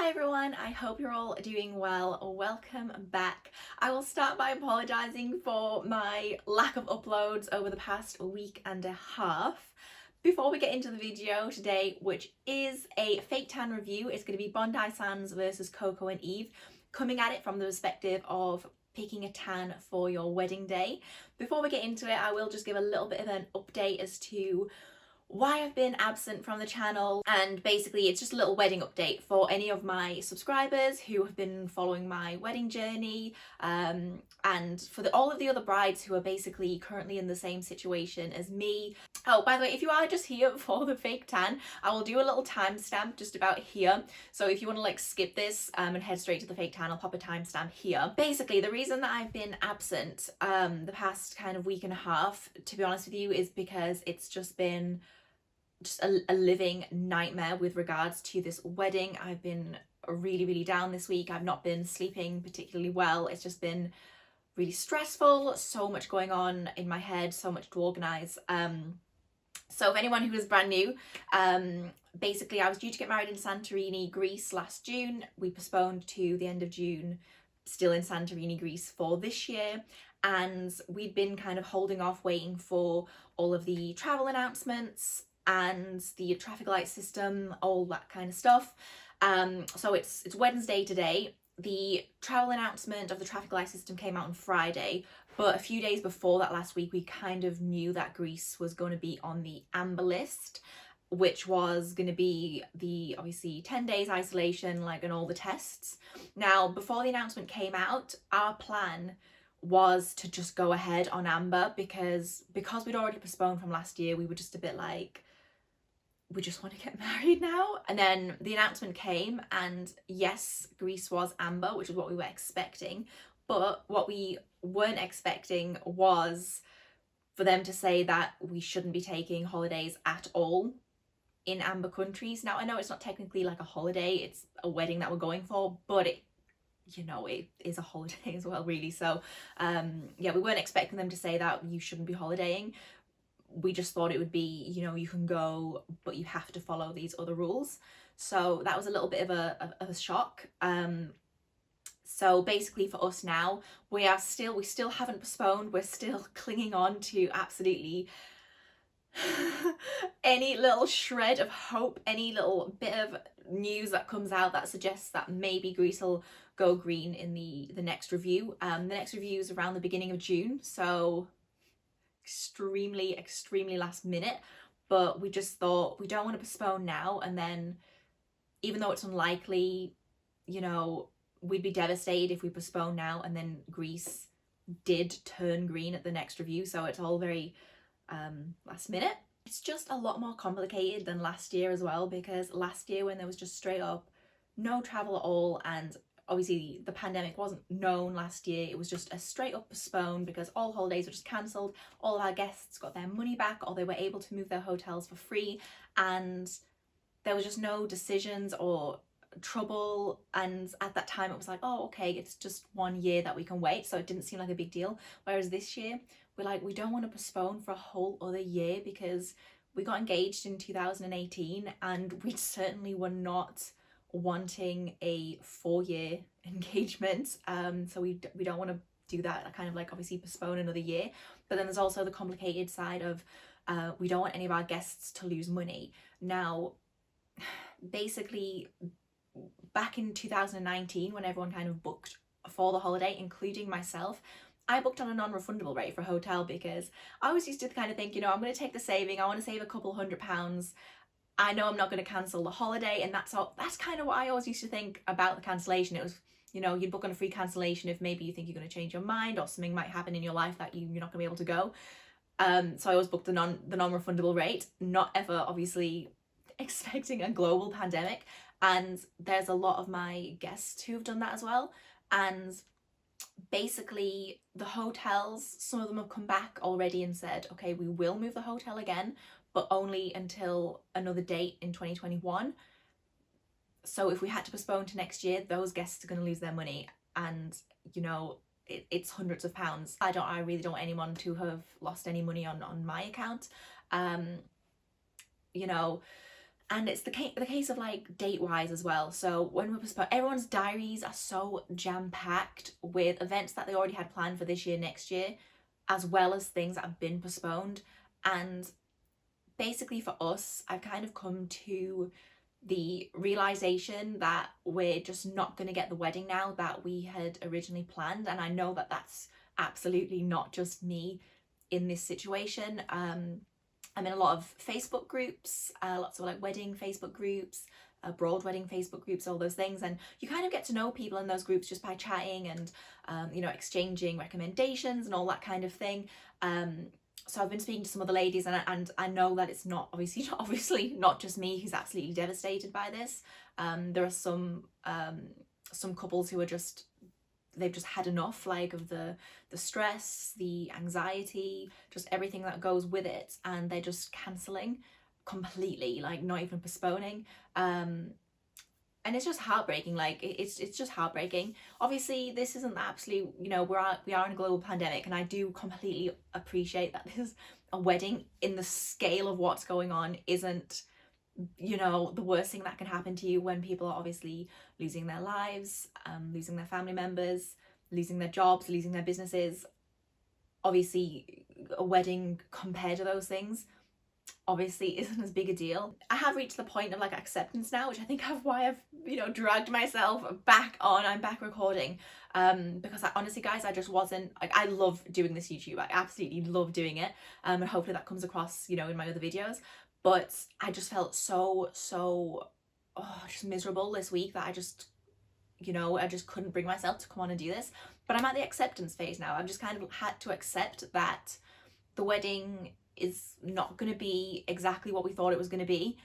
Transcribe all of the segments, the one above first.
Hi everyone, I hope you're all doing well. Welcome back. I will start by apologising for my lack of uploads over the past week and a half. Before we get into the video today, which is a fake tan review, it's going to be Bondi Sands versus Coco and Eve, coming at it from the perspective of picking a tan for your wedding day. Before we get into it, I will just give a little bit of an update as to why I've been absent from the channel, and basically it's just a little wedding update for any of my subscribers who have been following my wedding journey, and for all of the other brides who are basically currently in the same situation as me. Oh, by the way, if you are just here for the fake tan, I will do a little timestamp just about here, so if you want to like skip this and head straight to the fake tan, I'll pop a timestamp here. Basically the reason that I've been absent the past kind of week and a half, to be honest with you, is because it's just been a living nightmare with regards to this wedding. I've been really down this week. I've not been sleeping particularly well. It's just been really stressful, so much going on in my head, so much to organize. So if anyone who is brand new, basically I was due to get married in Santorini, Greece last June. We postponed to the end of June, still in Santorini, Greece for this year. And we'd been kind of holding off, waiting for all of the travel announcements and the traffic light system, all that kind of stuff. So it's Wednesday today. The travel announcement of the traffic light system came out on Friday, but a few days before that last week we kind of knew that Greece was going to be on the amber list, which was going to be the obviously 10 days isolation, like, and all the tests. Now, before the announcement came out, our plan was to just go ahead on amber because we'd already postponed from last year. We were just a bit like, we just want to get married now. And then the announcement came, and yes, Greece was amber, which is what we were expecting. But what we weren't expecting was for them to say that we shouldn't be taking holidays at all in amber countries. Now, I know it's not technically like a holiday, it's a wedding that we're going for, but it, you know, it is a holiday as well, really. So yeah, we weren't expecting them to say that you shouldn't be holidaying. We just thought it would be, you know, you can go, but you have to follow these other rules. So that was a little bit of a shock. So basically for us now, we still haven't postponed. We're still clinging on to absolutely any little shred of hope, any little bit of news that comes out that suggests that maybe Greece will go green in the next review. The next review is around the beginning of June, so extremely last minute. But we just thought we don't want to postpone now, and then even though it's unlikely, you know, we'd be devastated if we postpone now and then Greece did turn green at the next review. So it's all very last minute. It's just a lot more complicated than last year as well, because last year when there was just straight up no travel at all, and obviously the pandemic wasn't known last year, it was just a straight up postpone because all holidays were just cancelled. All of our guests got their money back, or they were able to move their hotels for free, and there was just no decisions or trouble. And at that time it was like, oh, okay, it's just 1 year that we can wait, so it didn't seem like a big deal. Whereas this year we're like, we don't want to postpone for a whole other year, because we got engaged in 2018 and we certainly were not wanting a 4-year engagement. So we don't want to do that, kind of like obviously postpone another year. But then there's also the complicated side of we don't want any of our guests to lose money. Now, basically back in 2019, when everyone kind of booked for the holiday, including myself, I booked on a non-refundable rate for a hotel because I always used to kind of think, you know, I'm going to take the saving, I want to save a couple £100. I know I'm not going to cancel the holiday, and that's kind of what I always used to think about the cancellation. It was, you know, you'd book on a free cancellation if maybe you think you're going to change your mind or something might happen in your life that you're not going to be able to go. So I always booked the non-refundable rate, not ever obviously expecting a global pandemic. And there's a lot of my guests who have done that as well. And basically the hotels, some of them have come back already and said, okay, we will move the hotel again, but only until another date in 2021. So if we had to postpone to next year, those guests are going to lose their money, and you know, it's hundreds of pounds. I really don't want anyone to have lost any money on my account. You know, And it's the case of like date wise as well. So when we postpone, everyone's diaries are so jam packed with events that they already had planned for this year, next year, as well as things that have been postponed. And basically for us, I've kind of come to the realization that we're just not going to get the wedding now that we had originally planned. And I know that that's absolutely not just me in this situation. I'm in a lot of Facebook groups, lots of like wedding Facebook groups, abroad wedding Facebook groups, all those things, and you kind of get to know people in those groups just by chatting and you know, exchanging recommendations and all that kind of thing. So I've been speaking to some of the ladies, and I know that it's not obviously not just me who's absolutely devastated by this. There are some couples who are just, they've just had enough, like, of the stress, the anxiety, just everything that goes with it, and they're just cancelling completely, like not even postponing. And it's just heartbreaking. Like it's just heartbreaking. Obviously this isn't the absolute, you know, we are in a global pandemic, and I do completely appreciate that this a wedding in the scale of what's going on isn't, you know, the worst thing that can happen to you when people are obviously losing their lives, losing their family members, losing their jobs, losing their businesses. Obviously a wedding compared to those things obviously isn't as big a deal. I have reached the point of like acceptance now, which I think why I've, you know, dragged myself back on. I'm back recording because I honestly, guys, I just wasn't like, I love doing this YouTube, I absolutely love doing it, and hopefully that comes across, you know, in my other videos. But I just felt so just miserable this week that I just, you know, I just couldn't bring myself to come on and do this. But I'm at the acceptance phase now. I've just kind of had to accept that the wedding is not going to be exactly what we thought it was going to be.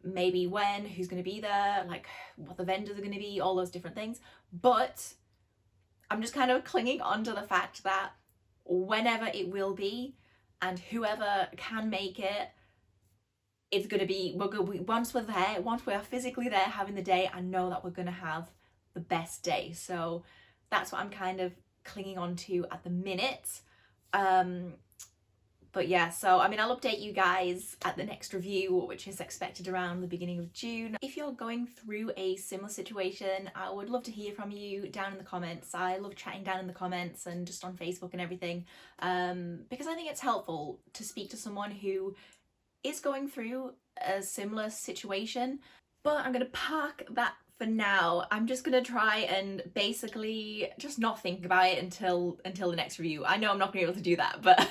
Maybe when, who's going to be there, like what the vendors are going to be, all those different things. But I'm just kind of clinging on to the fact that whenever it will be and whoever can make it, it's going to be, once we're there, once we are physically there having the day, I know that we're going to have the best day. So that's what I'm kind of clinging on to at the minute. But yeah, so I mean, I'll update you guys at the next review, which is expected around the beginning of June. If you're going through a similar situation, I would love to hear from you down in the comments. I love chatting down in the comments and just on Facebook and everything, because I think it's helpful to speak to someone who is going through a similar situation. But I'm gonna park that for now. I'm just gonna try and basically just not think about it until the next review. I know I'm not gonna be able to do that, but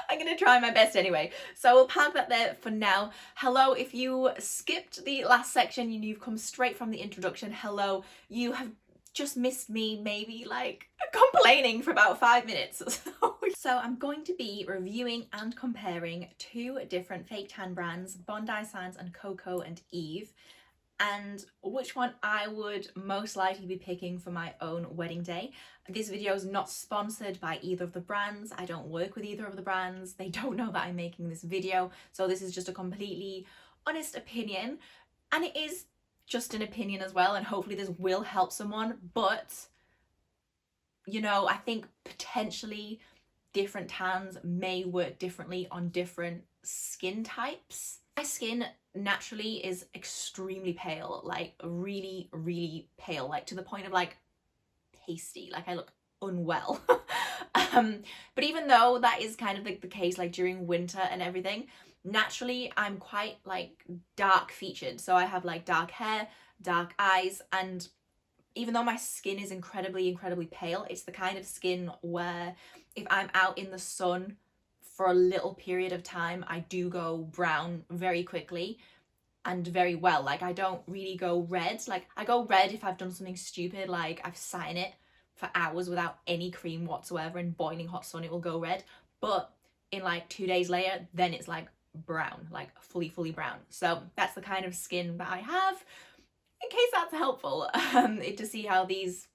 I'm gonna try my best anyway. So we'll park that there for now. Hello, if you skipped the last section and you've come straight from the introduction, hello, you have just missed me maybe like complaining for about 5 minutes. So I'm going to be reviewing and comparing two different fake tan brands, Bondi Sands and Coco and Eve, and which one I would most likely be picking for my own wedding day. This video is not sponsored by either of the brands. I don't work with either of the brands. They don't know that I'm making this video. So this is just a completely honest opinion, and it is just an opinion as well, and hopefully this will help someone. But, you know, I think potentially different tans may work differently on different skin types. My skin naturally is extremely pale, like really pale, like to the point of like pasty, like I look unwell. But even though that is kind of like the case like during winter and everything, naturally I'm quite like dark featured. So I have like dark hair, dark eyes, and even though my skin is incredibly pale, it's the kind of skin where if I'm out in the sun for a little period of time, I do go brown very quickly and very well. Like I don't really go red. Like I go red if I've done something stupid, like I've sat in it for hours without any cream whatsoever in boiling hot sun, it will go red. But in like 2 days later, then it's like brown, like fully brown. So that's the kind of skin that I have, in case that's helpful, to see how these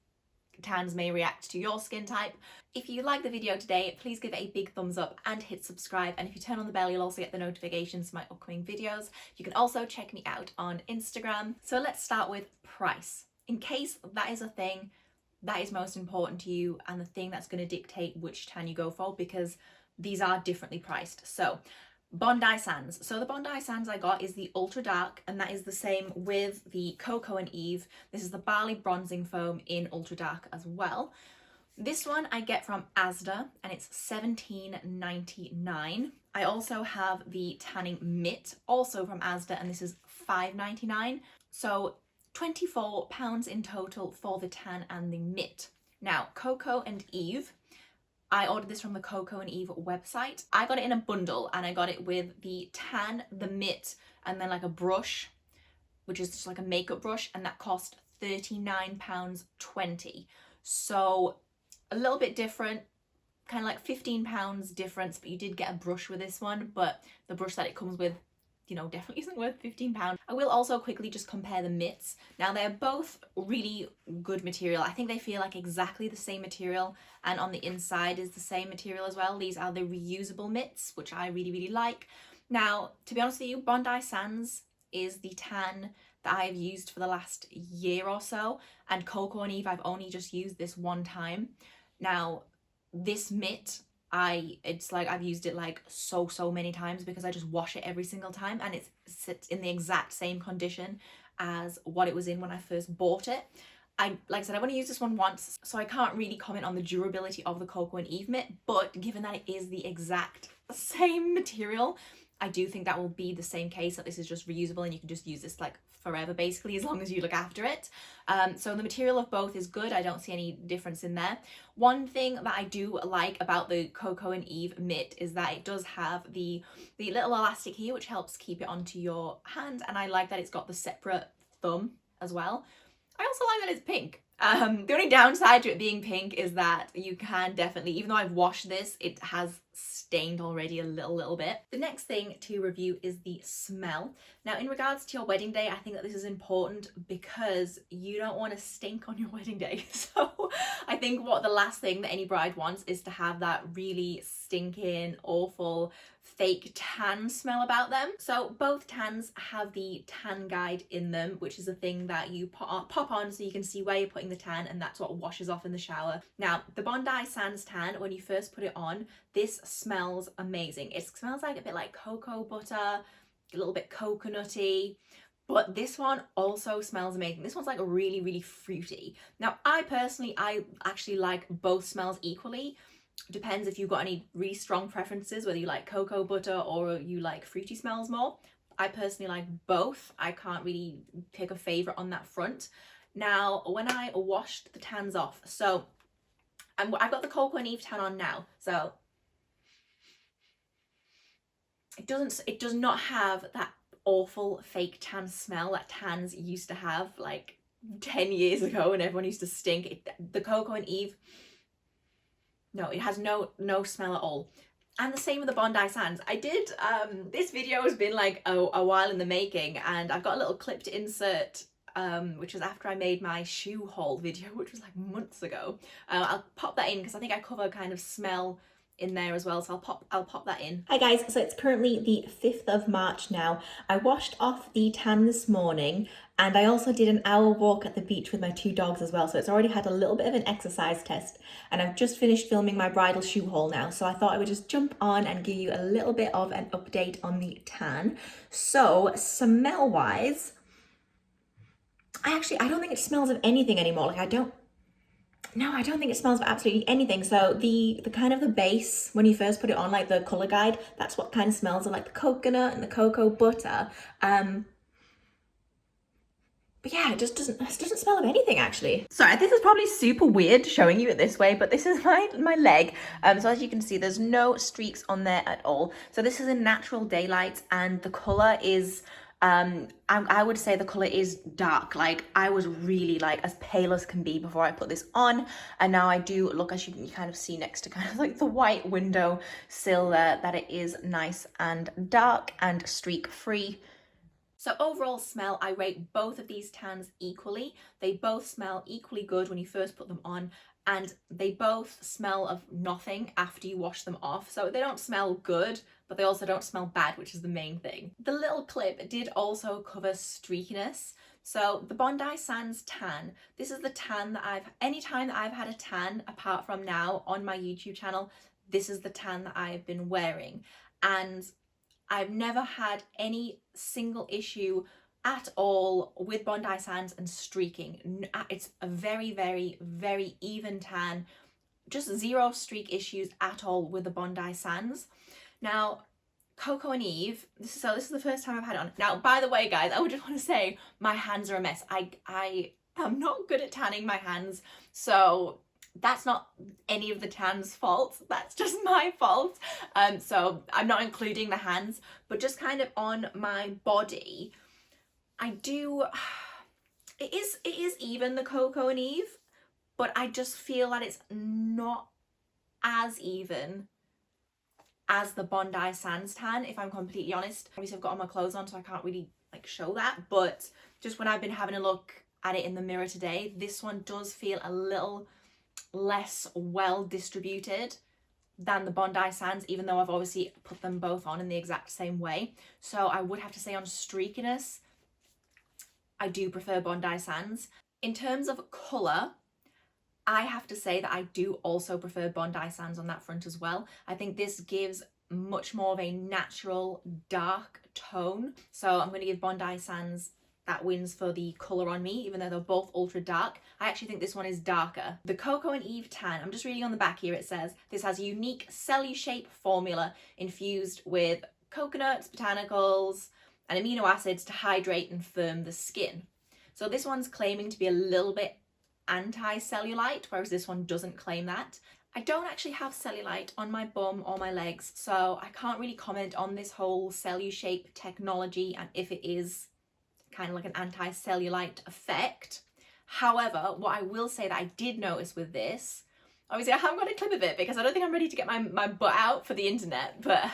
tans may react to your skin type. If you like the video today, please give it a big thumbs up and hit subscribe, and if you turn on the bell, you'll also get the notifications for my upcoming videos. You can also check me out on Instagram. So let's start with price, in case that is a thing that is most important to you and the thing that's going to dictate which tan you go for, because these are differently priced. So Bondi Sands. So the Bondi Sands I got is the Ultra Dark, and that is the same with the Coco and Eve. This is the Barley Bronzing Foam in Ultra Dark as well. This one I get from Asda, and it's $17.99. I also have the Tanning Mitt, also from Asda, and this is $5.99. So £24 in total for the tan and the mitt. Now, Coco and Eve, I ordered this from the Coco and Eve website. I got it in a bundle, and I got it with the tan, the mitt, and then like a brush, which is just like a makeup brush, and that cost £39.20. So a little bit different, kind of like £15 difference, but you did get a brush with this one, but the brush that it comes with, you know, definitely isn't worth £15. I will also quickly just compare the mitts. Now, they're both really good material. I think they feel like exactly the same material, and on the inside is the same material as well. These are the reusable mitts, which I really, really like. Now, to be honest with you, Bondi Sands is the tan that I've used for the last year or so, and Coco and Eve I've only just used this one time. Now, this mitt, it's like I've used it like so many times because I just wash it every single time, and it sits in the exact same condition as what it was in when I first bought it. Like I said, I've only used this one once, so I can't really comment on the durability of the Coco and Eve mitt, but given that it is the exact same material, I do think that will be the same case, that this is just reusable and you can just use this like forever basically, as long as you look after it. So the material of both is good. I don't see any difference in there. One thing that I do like about the Coco and Eve mitt is that it does have the little elastic here, which helps keep it onto your hand, and I like that it's got the separate thumb as well. I also like that it's pink. The only downside to it being pink is that you can definitely, even though I've washed this, it has stained already a little bit. The next thing to review is the smell. Now, in regards to your wedding day, I think that this is important because you don't want to stink on your wedding day. So I think the last thing that any bride wants is to have that really stinking, awful, fake tan smell about them. So both tans have the tan guide in them, which is a thing that you pop on so you can see where you're putting the tan, and that's what washes off in the shower. Now, the Bondi Sands tan, when you first put it on, this smells amazing. It smells like a bit like cocoa butter, a little bit coconutty, but this one also smells amazing. This one's like really fruity. Now, I actually like both smells equally. Depends if you've got any really strong preferences, whether you like cocoa butter or you like fruity smells more. I personally like both. I can't really pick a favorite on that front. Now, when I washed the tans off, so I've got the Coco and Eve tan on now, so it does not have that awful fake tan smell that tans used to have like 10 years ago when everyone used to stink. The Coco and Eve, no, it has no smell at all. And the same with the Bondi Sands. I did, this video has been like a while in the making, and I've got a little clip to insert, which was after I made my shoe haul video, which was like months ago. I'll pop that in because I think I cover kind of smell in there as well, so I'll pop that in. Hi guys, so it's currently the 5th of March now. I washed off the tan this morning, and I also did an hour walk at the beach with my 2 dogs as well, so it's already had a little bit of an exercise test, and I've just finished filming my bridal shoe haul now, so I thought I would just jump on and give you a little bit of an update on the tan. So smell wise, I don't think it smells of anything anymore. Like I don't think it smells of absolutely anything. So the kind of the base, when you first put it on, like the color guide, that's what kind of smells of like the coconut and the cocoa butter. But yeah, it doesn't smell of anything actually. Sorry, this is probably super weird showing you it this way, but this is my leg. So as you can see, there's no streaks on there at all. So this is a natural daylight, and the color is I would say the color is dark. Like I was really like as pale as can be before I put this on, and now I do look, as you can kind of see next to kind of like the white window sill there, that it is nice and dark and streak free. So overall smell, I rate both of these tans equally. They both smell equally good when you first put them on, and they both smell of nothing after you wash them off. So they don't smell good, but they also don't smell bad, which is the main thing. The little clip did also cover streakiness. So the Bondi Sands tan, this is the tan that anytime that I've had a tan apart from now on my YouTube channel, this is the tan that I've been wearing. And I've never had any single issue at all with Bondi sands and streaking. It's a very, very, very even tan. Just zero streak issues at all with the Bondi sands. Now, Coco and Eve, this is the first time I've had it on. Now, by the way, guys, I would just want to say my hands are a mess. I am not good at tanning my hands, so that's not any of the tan's fault. That's just my fault. So I'm not including the hands, but just kind of on my body, it is even the Coco and Eve, but I just feel that it's not as even as the Bondi Sands tan, if I'm completely honest. Obviously I've got all my clothes on, so I can't really like show that, but just when I've been having a look at it in the mirror today, this one does feel a little less well distributed than the Bondi Sands, even though I've obviously put them both on in the exact same way. So I would have to say on streakiness, I do prefer Bondi Sands. In terms of colour, I have to say that I do also prefer Bondi Sands on that front as well. I think this gives much more of a natural dark tone. So I'm going to give Bondi Sands that wins for the colour on me, even though they're both ultra dark. I actually think this one is darker. The Coco and Eve tan, I'm just reading on the back here, it says, this has a unique cell-shape formula infused with coconuts, botanicals, and amino acids to hydrate and firm the skin. So this one's claiming to be a little bit anti-cellulite, whereas this one doesn't claim that. I don't actually have cellulite on my bum or my legs, so I can't really comment on this whole cell-shape technology and if it is kind of like an anti-cellulite effect. However, what I will say that I did notice with this, obviously I haven't got a clip of it because I don't think I'm ready to get my butt out for the internet, but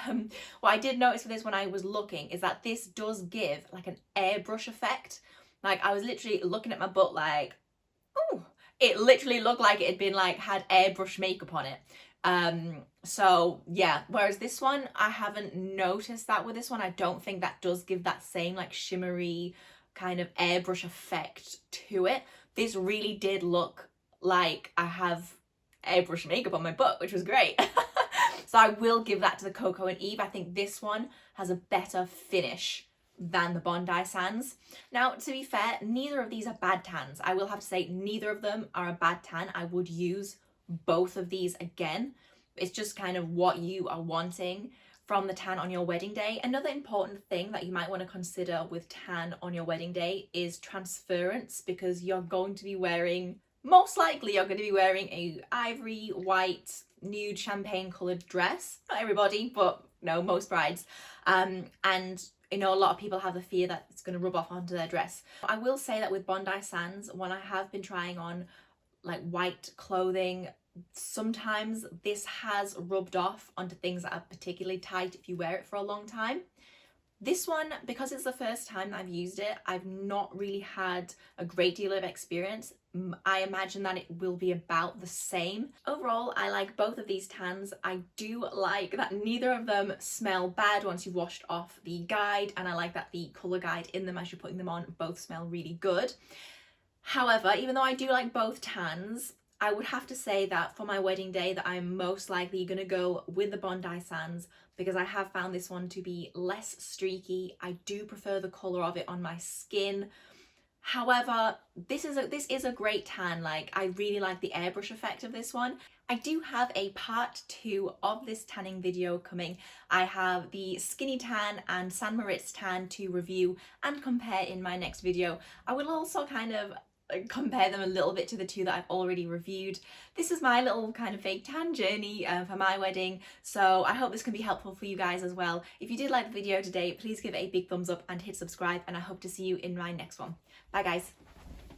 what I did notice with this when I was looking is that this does give like an airbrush effect. Like I was literally looking at my butt like, ooh, it literally looked like it had been like had airbrush makeup on it. So yeah, whereas this one, I haven't noticed that with this one. I don't think that does give that same like shimmery kind of airbrush effect to it. This really did look like I have airbrush makeup on my butt, which was great. So I will give that to the Coco and Eve. I think this one has a better finish than the Bondi Sands. Now, to be fair, neither of these are bad tans. I will have to say neither of them are a bad tan. I would use both of these again. It's just kind of what you are wanting from the tan on your wedding day. Another important thing that you might want to consider with tan on your wedding day is transference, because you're going to be wearing, most likely you're going to be wearing a ivory white nude champagne coloured dress. Not everybody, but no, most brides. And you know, a lot of people have the fear that it's going to rub off onto their dress. I will say that with Bondi Sands, when I have been trying on like white clothing, sometimes this has rubbed off onto things that are particularly tight if you wear it for a long time. This one, because it's the first time that I've used it, I've not really had a great deal of experience. I imagine that it will be about the same. Overall, I like both of these tans. I do like that neither of them smell bad once you've washed off the guide, and I like that the colour guide in them as you're putting them on both smell really good. However, even though I do like both tans, I would have to say that for my wedding day that I'm most likely going to go with the Bondi Sands, because I have found this one to be less streaky. I do prefer the colour of it on my skin. However, this is a great tan. Like, I really like the airbrush effect of this one. I do have a part 2 of this tanning video coming. I have the skinny tan and San Moritz tan to review and compare in my next video. I will also kind of compare them a little bit to the two that I've already reviewed. This is my little kind of fake tan journey for my wedding, so I hope this can be helpful for you guys as well. If you did like the video today, please give it a big thumbs up and hit subscribe, and I hope to see you in my next one. Bye guys.